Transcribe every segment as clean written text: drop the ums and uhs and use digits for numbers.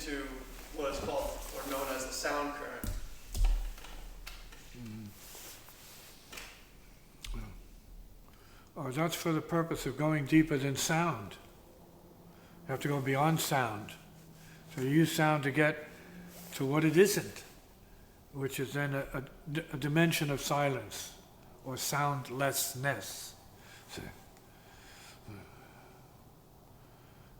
into what is called or known as the sound current. Oh, that's for the purpose of going deeper than sound. You have to go beyond sound. So you use sound to get to what it isn't, which is then a dimension of silence or soundlessness. See?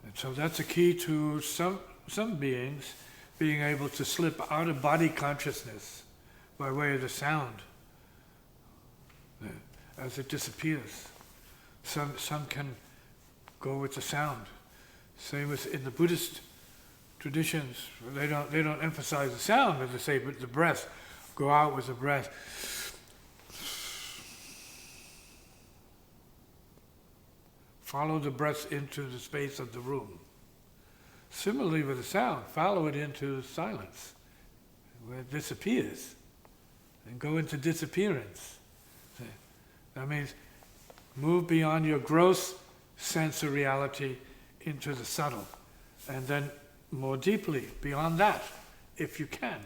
And so that's a key to some beings being able to slip out of body consciousness by way of the sound as it disappears. Some can go with the sound. Same as in the Buddhist traditions, they don't emphasize the sound, as they say, but the breath. Go out with the breath. Follow the breath into the space of the room. Similarly with the sound, follow it into silence, where it disappears, and go into disappearance. That means move beyond your gross sense of reality into the subtle, and then more deeply beyond that, if you can.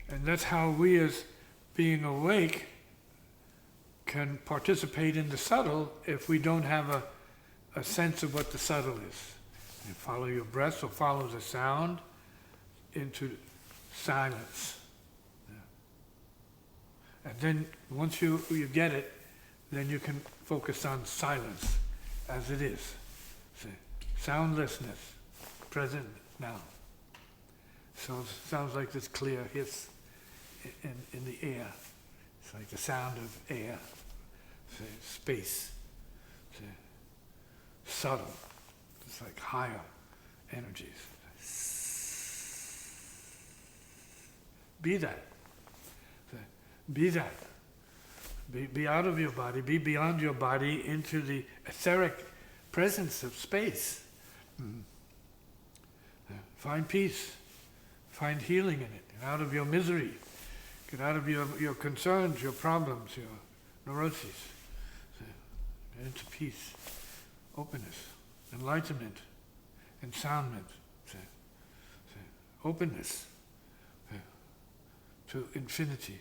And that's how we as being awake can participate in the subtle if we don't have a sense of what the subtle is. You follow your breath, or follow the sound into silence. And then once you get it, then you can focus on silence as it is. See? Soundlessness, present now. So it sounds like this clear hiss in the air. It's like the sound of air. See? Space. See? Subtle. It's like higher energies. Be that. Be that. Be out of your body, be beyond your body into the etheric presence of space. Find peace. Find healing in it. Get out of your misery. Get out of your concerns, your problems, your neuroses. Get into peace, openness, enlightenment, ensoundment. Openness to infinity.